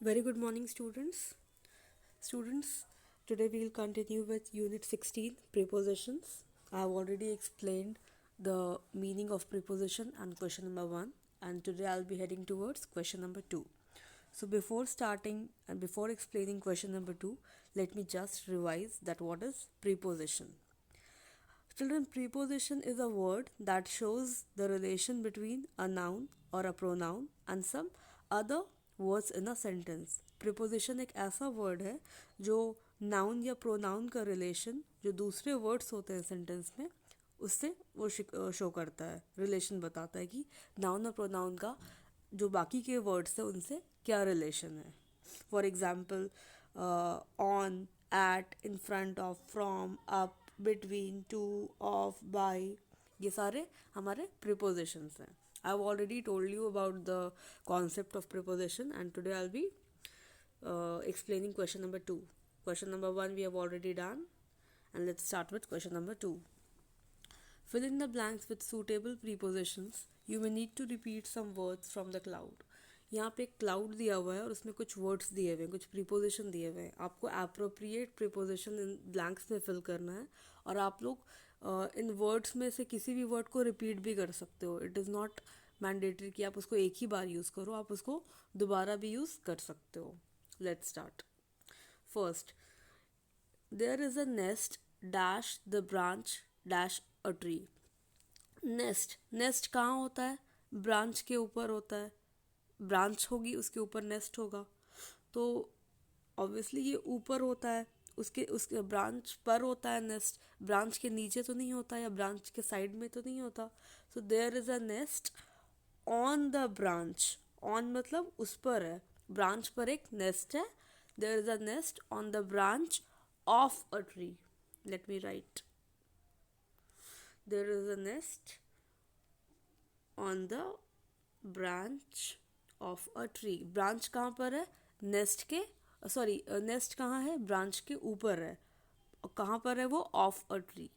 Very good morning, students. Students, today we will continue with Unit 16 Prepositions. I have already explained the meaning of preposition and question number 1, and today I'll be heading towards question number 2. So, before starting and before explaining question number 2, let me just revise that what is preposition. Children, preposition is a word that shows the relation between a noun or a pronoun and some other words in a sentence. preposition एक ऐसा word है जो noun या pronoun का relation जो दूसरे words होते हैं सेंटेंस में उससे वो शो करता है, रिलेशन बताता है कि नाउन और प्रोनाउन का जो बाकी के वर्ड्स हैं उनसे क्या रिलेशन है. For example on, at, in front of, from, up, between, to, of, by, ये सारे हमारे प्रिपोजिशंस हैं. I have already told you about the concept of preposition and today I will be explaining question number 2. Question number 1 we have already done, and let's start with question number 2. Fill in the blanks with suitable prepositions. You may need to repeat some words from the cloud. यहाँ पे एक cloud दिया हुआ है और उसमें कुछ words दिए हुए हैं, कुछ प्रीपोजिशन दिए हुए हैं. आपको अप्रोप्रिएट प्रीपोजिशन इन ब्लैंक्स में फिल करना है और आप लोग इन वर्ड्स में से किसी भी वर्ड को रिपीट भी कर सकते हो. इट इज़ नॉट मैंडेटरी कि आप उसको एक ही बार यूज़ करो, आप उसको दोबारा भी यूज़ कर सकते हो. Let's start. First, there is a nest dash the branch dash a tree. Nest कहाँ होता है? ब्रांच के ऊपर होता है. ब्रांच होगी उसके ऊपर नेस्ट होगा, तो ऑब्वियसली ये ऊपर होता है, उसके ब्रांच पर होता है नेस्ट. ब्रांच के नीचे तो नहीं होता या ब्रांच के साइड में तो नहीं होता. So there is a nest on the branch. On मतलब उस पर है, ब्रांच पर एक नेस्ट है. There is a nest on the branch of a tree. Let me write. There is a nest on the branch of a tree. Branch कहाँ पर है? नेस्ट के, सॉरी, नेस्ट कहाँ है? ब्रांच के ऊपर है. और कहाँ पर है वो? Of a tree.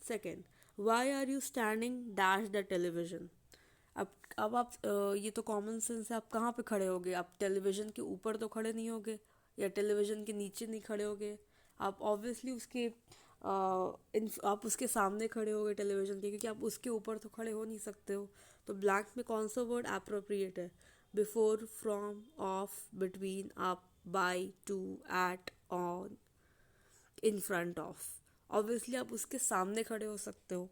Second, why are you standing dash the television. अब आप ये तो कॉमन सेंस है. आप कहाँ पे खड़े होगे? आप टेलीविजन के ऊपर तो खड़े नहीं होगे या टेलीविजन के नीचे नहीं खड़े होगे. आप ऑब्वियसली आप उसके सामने खड़े होगे टेलीविजन के, क्योंकि आप उसके ऊपर तो खड़े हो नहीं सकते हो. तो ब्लैंक में कौन सा वर्ड अप्रोप्रिएट है? Before, from, of, between, up, by, to, at, on, in front of. Obviously आप उसके सामने खड़े हो सकते हो.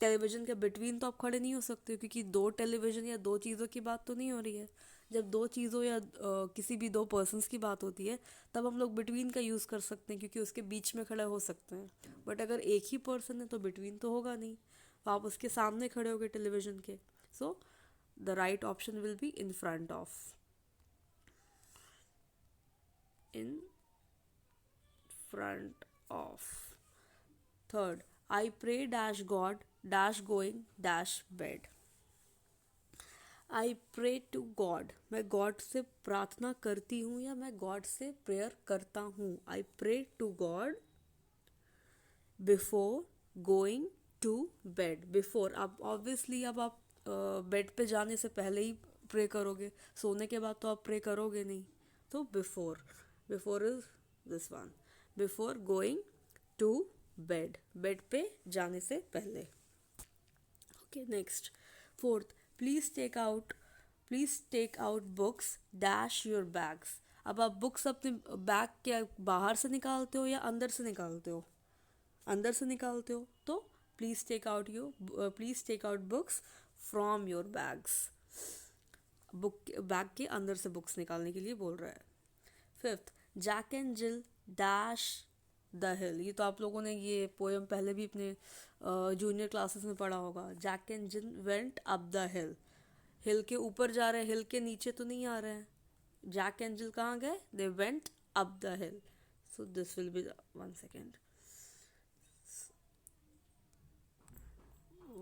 टेलीविजन के बिटवीन तो आप खड़े नहीं हो सकते हो, क्योंकि दो टेलीविजन या दो चीज़ों की बात तो नहीं हो रही है. जब दो चीज़ों या किसी भी दो पर्सन्स की बात होती है तब हम लोग बिटवीन का यूज़ कर सकते हैं, क्योंकि उसके बीच में खड़े हो सकते हैं. बट अगर एक ही पर्सन है तो बिटवीन तो होगा नहीं, तो आप उसके सामने खड़े होगे टेलीविजन के. So the right option will be in front of. In front of. Third, I pray dash God dash going dash bed. I pray to God, मैं गॉड से प्रार्थना करती हूँ या मैं गॉड से प्रेयर करता हूँ. I pray to God before going to bed. Before, अब ऑब्वियसली अब आप बेड पे जाने से पहले ही प्रे करोगे, सोने के बाद तो आप प्रे करोगे नहीं. तो before, before is this one. Before going to bed, bed पे जाने से पहले. Okay, next. Fourth, please take out books dash your bags. अब आप बुक्स अपने बैग के बाहर से निकालते हो या अंदर से निकालते हो? अंदर से निकालते हो, तो please take out books from your bags. Book bag के अंदर से बुक्स निकालने के लिए बोल रहा है. Fifth, Jack and Jill dash the hill. ये तो आप लोगों ने ये पोएम पहले भी अपने जूनियर क्लासेस में पढ़ा होगा. Jack and Jill went up the hill. Hill के ऊपर जा रहे हैं, हिल के नीचे तो नहीं आ रहे हैं. जैक एंड जिल कहाँ गए? They went up the hill. So this will be one second.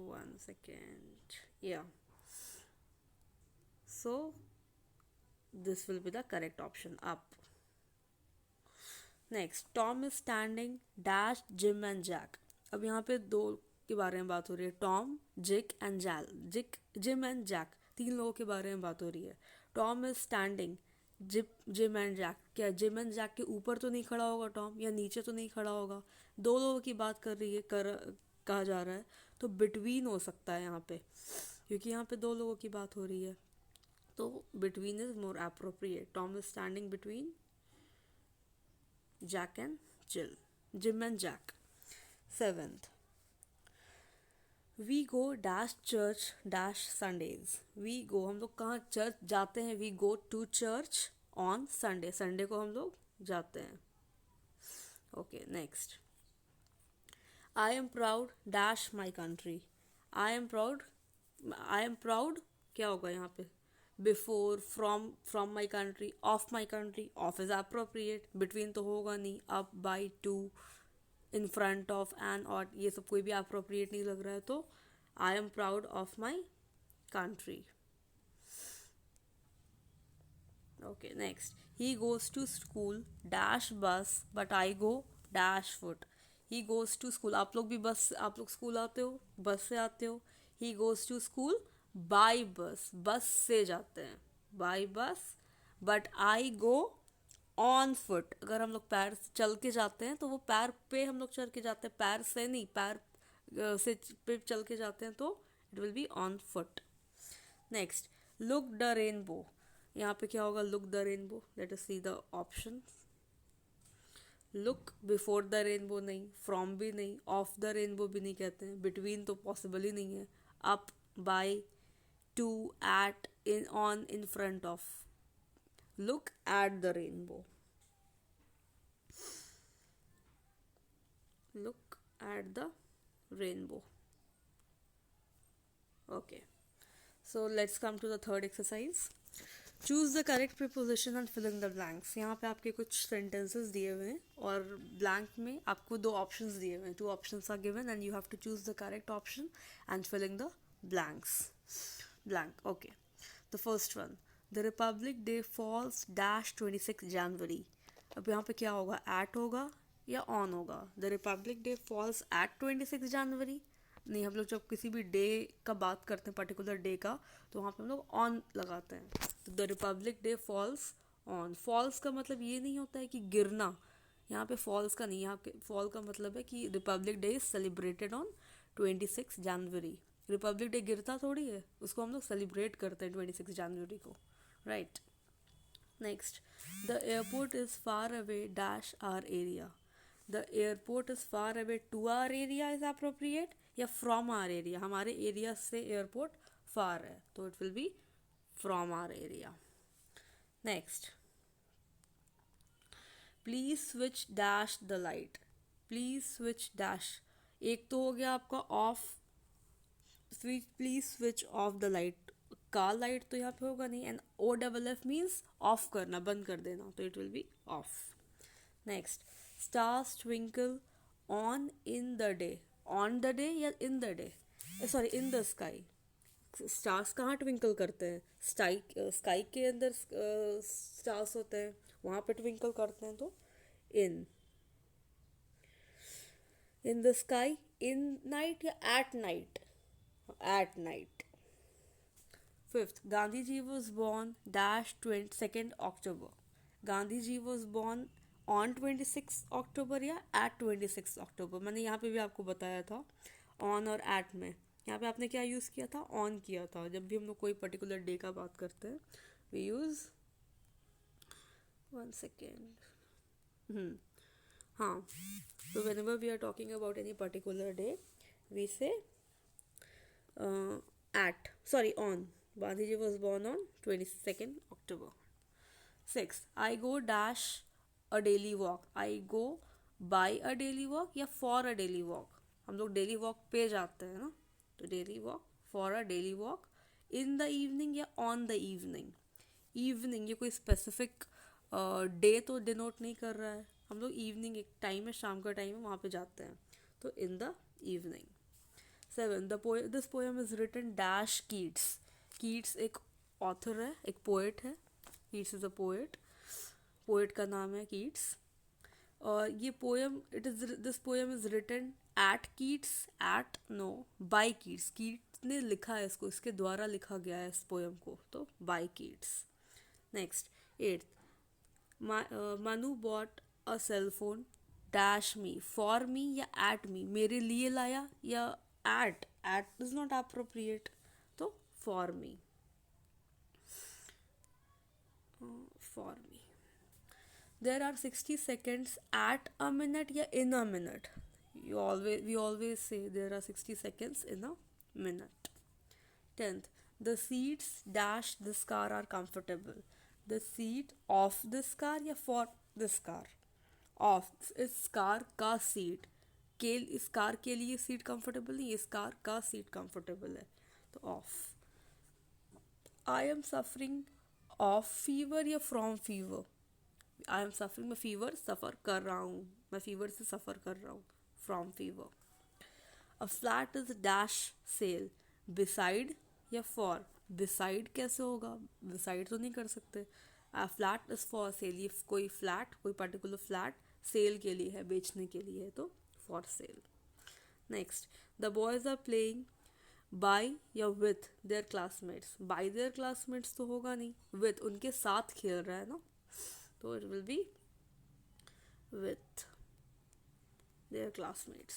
One second. Yeah. So this will be the correct option, up. Next, Tom is standing dash Jim and Jack. अब यहाँ पे दो के बारे में बात हो रही है. Tom, Jack and Jill. Jim and Jack. तीन लोगों के बारे में बात हो रही है. Tom is standing, Jim and Jack. क्या जिम एंड जैक के ऊपर तो नहीं खड़ा होगा टॉम, या नीचे तो नहीं खड़ा होगा. दो लोगों की बात कर रही है, कहा जा रहा है, तो बिटवीन हो सकता है यहाँ पे, क्योंकि यहाँ पे दो लोगों की बात हो रही है. तो between is more appropriate. Tom is standing between Jack and Jim and Jack. Seventh, we go dash church dash Sundays. We go, हम लोग कहाँ चर्च जाते हैं. We go to church on Sunday. Sunday को हम लोग जाते हैं. Okay, next. I am proud dash my country. I am proud क्या होगा यहाँ पे. Before, from my country, of my country. Of is appropriate. Between तो होगा नहीं. Up, by, to, in front of, and, और ये सब कोई भी अप्रोप्रिएट नहीं लग रहा है. तो I am proud of my country. Okay, next. He goes to school dash bus but I go dash foot. He goes to school. आप लोग भी बस, आप लोग स्कूल आते हो, बस से आते हो. He goes to school by bus, bus से जाते हैं, by bus. But I go on foot. अगर हम लोग पैर से चल के जाते हैं तो वो पैर पे हम लोग चल के जाते हैं, पैर से नहीं. पैर से पे चल के जाते हैं तो it will be on foot. Next, look the rainbow. यहाँ पे क्या होगा. Look the rainbow. Let us see the option. Look before the rainbow नहीं, फ्रॉम भी नहीं, ऑफ द रेनबो भी नहीं कहते हैं, बिटवीन तो पॉसिबल ही नहीं है. Up, by, to, at, in, on, in front of. Look at the rainbow. Look at the rainbow. Okay, so let's come to the third exercise. Choose the correct preposition and fill in the blanks. यहाँ पे आपके कुछ sentences दिए हुए हैं और blank में आपको दो options दिए हुए हैं. Two options are given and you have to choose the correct option and fill in the blanks. Blank. Okay. The first one. The Republic Day falls dash 26 January. अब यहाँ पे क्या होगा. At होगा या ऑन होगा. The Republic Day falls at 26 January. नहीं, हम लोग जब किसी भी डे का बात करते हैं, पर्टिकुलर डे का, तो वहाँ पे हम लोग ऑन लगाते हैं. तो the Republic Day falls on. Falls का मतलब ये नहीं होता है कि गिरना. यहाँ पे फॉल्स का नहीं, यहाँ पे फॉल का मतलब है कि Republic day is celebrated on 26 January. Republic day गिरता थोड़ी है, उसको हम लोग सेलिब्रेट करते हैं 26 जनवरी को. Right. Next, the airport is far away dash our area. The airport is far away to our area is appropriate या from our area. हमारे एरिया से एयरपोर्ट फार है तो it will be from our area. Next, please switch dash the light. Please switch dash. एक तो हो गया आपका off. Please switch off the light. का लाइट तो यहाँ पे होगा नहीं. and OFF means off करना, बंद कर देना, तो it will be off. Next, stars twinkle on in the day. On the day या in the day, sorry in the sky. Stars कहाँ ट्विंकल करते हैं. स्काई के अंदर स्टार्स होते हैं, वहाँ पे ट्विंकल करते हैं. तो in the sky, in night या at night. At night. Fifth, Gandhi ji was born dash 22 October. Gandhi ji was born on 26 October या एट 26 अक्टूबर. मैंने यहाँ पे भी आपको बताया था ऑन और एट में. यहाँ पे आपने क्या यूज़ किया था. ऑन किया था. जब भी हम लोग कोई पर्टिकुलर डे का बात करते हैं वी यूज़. 1 सेकेंड. हाँ, तो whenever we are talking about any particular day we say on. Gandhi ji was born on 22nd October. 6, I go dash a daily walk. I go by a daily walk या for a daily walk. हम लोग daily walk पे जाते हैं ना, तो daily walk, for a daily walk, in the evening या on the evening. Evening ये कोई स्पेसिफिक डे तो डिनोट नहीं कर रहा है. हम लोग इवनिंग, एक टाइम है, शाम का टाइम है, वहाँ पे जाते हैं, तो in the evening. 7, this poem is written dash Keats. Keats एक ऑथर है, एक पोएट है. Keats is a poet. Poet का नाम है कीट्स. और ये this poem is written at Keats, by Keats. Keats किसने लिखा है इसको, इसके द्वारा लिखा गया है इस पोएम को, तो by Keats. Next, eighth, Manu bought a cell phone dash me, for me या एट मी, मेरे लिए लाया या एट इज नॉट अप्रोप्रिएट, तो for me, for me. There are 60 seconds at a minute या in a minute. We always say there are 60 seconds in a minute. 10th, the seats dash this car are comfortable. The seat of this car या for this car? Of, इस car का seat के, इस car के लिए seat comfortable नहीं, इस car का सीट कंफर्टेबल है, तो of. I am suffering of fever या from fever? I am suffering, मैं फीवर सफ़र कर रहा हूँ, मैं फीवर से सफ़र कर रहा हूँ, from fever. A flat is dash sale, beside या फॉर? बिसाइड कैसे होगा, बिसाइड तो नहीं कर सकते। फ्लैट इज फॉर सेल, ये कोई फ्लैट, कोई पर्टिकुलर फ्लैट सेल के लिए है, बेचने के लिए है, तो for sale. Next, the boys are playing by या with their classmates? By their classmates तो होगा नहीं, विथ उनके साथ खेल रहा है ना, तो it will be with their classmates.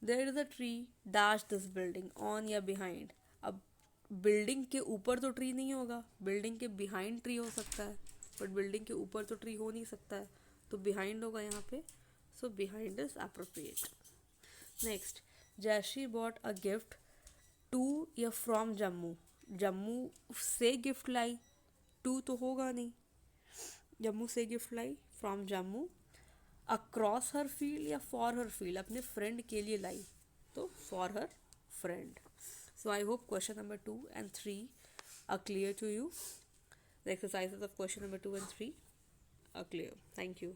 There is a tree dash this building, on या behind? अब बिल्डिंग के ऊपर तो ट्री नहीं होगा, बिल्डिंग के बिहाइंड ट्री हो सकता है, बट बिल्डिंग के ऊपर तो ट्री हो नहीं सकता है, तो बिहाइंड होगा यहाँ पे, so behind is appropriate. Next, Jaishi bought a gift to या फ्रॉम जम्मू? जम्मू से गिफ्ट लाई, टू तो होगा नहीं, जम्मू से गिफ्ट लाई, from Jammu. Across her field या फॉर हर फील्ड? अपने फ्रेंड के लिए लाई, तो for her friend. So I hope question number 2 and 3 are clear to you. The exercises of question number 2 and 3 are clear. Thank you.